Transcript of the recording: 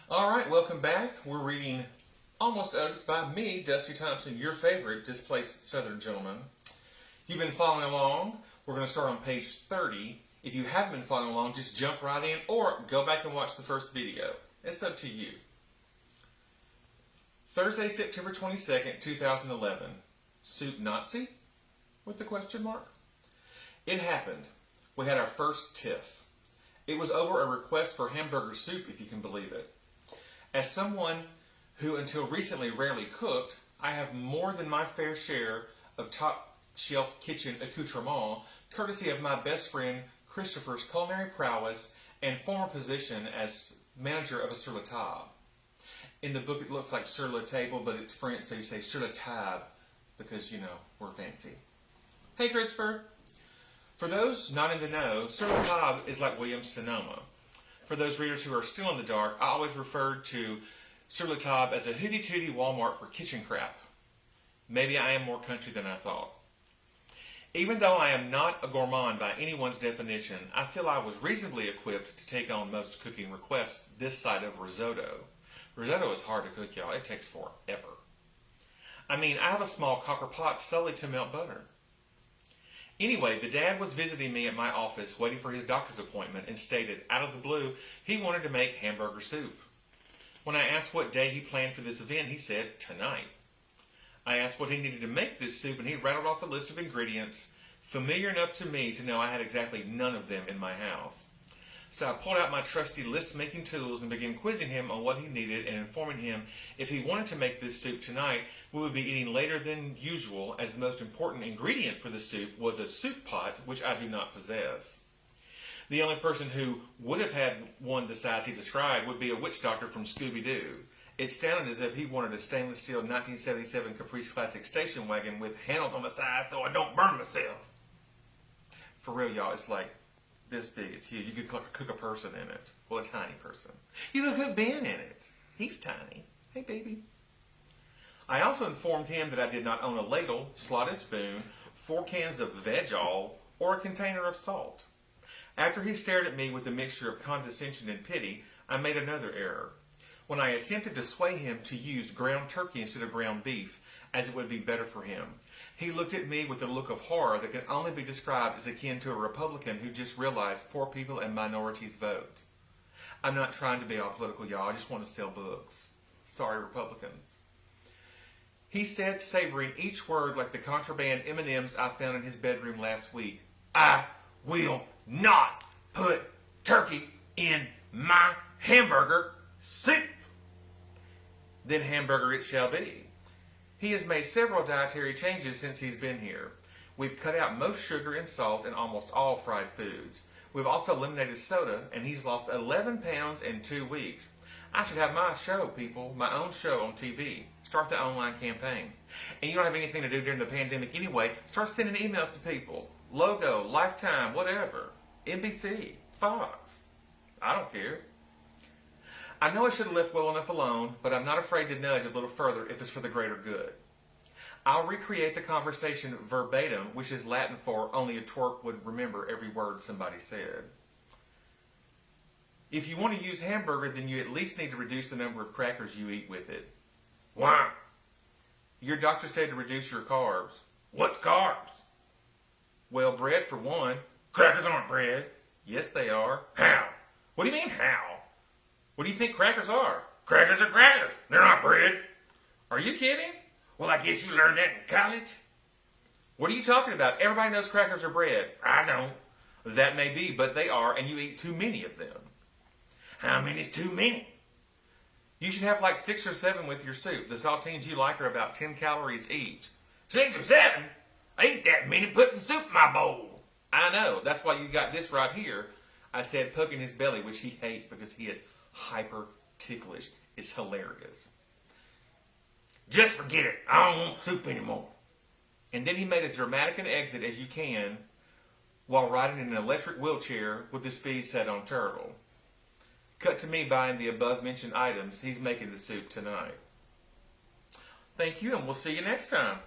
All right, welcome back. We're reading Almost Odis by me, Dusty Thompson, your favorite displaced Southern gentleman. If you've been following along, we're going to start on page 30. If you haven't been following along, just jump right in or go back and watch the first video. It's up to you. Thursday, September 22nd, 2011. Soup Nazi? With the question mark? It happened. We had our first tiff. It was over a request for hamburger soup, if you can believe it. As someone who until recently rarely cooked, I have more than my fair share of top-shelf kitchen accoutrement, courtesy of my best friend Christopher's culinary prowess and former position as manager of a sur la table. In the book it looks like sur la table, but it's French, so you say sur la table, because, you know, we're fancy. Hey, Christopher! For those not in the know, sur la table is like Williams-Sonoma. For those readers who are still in the dark, I always referred to sur la table as a hooty-tooty Walmart for kitchen crap. Maybe I am more country than I thought. Even though I am not a gourmand by anyone's definition, I feel I was reasonably equipped to take on most cooking requests this side of risotto. Risotto is hard to cook, y'all. It takes forever. I mean, I have a small copper pot solely to melt butter. Anyway, the dad was visiting me at my office waiting for his doctor's appointment and stated, out of the blue, he wanted to make hamburger soup. When I asked what day he planned for this event, he said, tonight. I asked what he needed to make this soup, and he rattled off a list of ingredients, familiar enough to me to know I had exactly none of them in my house. So I pulled out my trusty list-making tools and began quizzing him on what he needed and informing him if he wanted to make this soup tonight, we would be eating later than usual, as the most important ingredient for the soup was a soup pot, which I do not possess. The only person who would have had one the size he described would be a witch doctor from Scooby-Doo. It sounded as if he wanted a stainless steel 1977 Caprice Classic station wagon with handles on the side so I don't burn myself. For real, y'all, it's like this big. It's huge. You could cook a person in it. Well, a tiny person. You could cook Ben in it. He's tiny. Hey, baby. I also informed him that I did not own a ladle, slotted spoon, 4 cans of veg-all, or a container of salt. After he stared at me with a mixture of condescension and pity, I made another error. When I attempted to sway him to use ground turkey instead of ground beef, as it would be better for him, he looked at me with a look of horror that can only be described as akin to a Republican who just realized poor people and minorities vote. I'm not trying to be all political, y'all. I just want to sell books. Sorry, Republicans. He said, savoring each word like the contraband M&Ms I found in his bedroom last week, I will not put turkey in my hamburger soup. Then hamburger it shall be. He has made several dietary changes since he's been here. We've cut out most sugar and salt in almost all fried foods. We've also eliminated soda, and he's lost 11 pounds in 2 weeks. I should have my show, people, my own show on TV. Start the online campaign. And you don't have anything to do during the pandemic anyway, start sending emails to people. Logo, Lifetime, whatever. NBC, Fox. I don't care. I know I should have left well enough alone, but I'm not afraid to nudge a little further if it's for the greater good. I'll recreate the conversation verbatim, which is Latin for only a twerp would remember every word somebody said. If you want to use hamburger, then you at least need to reduce the number of crackers you eat with it. Why? Your doctor said to reduce your carbs. What's carbs? Well, bread for one. Crackers aren't bread. Yes, they are. How? What do you mean, how? What do you think crackers are? Crackers are crackers. They're not bread. Are you kidding? Well, I guess you learned that in college. What are you talking about? Everybody knows crackers are bread. I don't. That may be, but they are, and you eat too many of them. How many is too many? You should have like 6 or 7 with your soup. The saltines you like are about 10 calories each. 6 or 7? I eat that many putting soup in my bowl. I know. That's why you got this right here. I said poking his belly, which he hates because he is hyper ticklish. It's hilarious. Just forget it. I don't want soup anymore. And then he made as dramatic an exit as you can while riding in an electric wheelchair with the speed set on turtle. Cut to me buying the above mentioned items. He's making the soup tonight. Thank you, and we'll see you next time.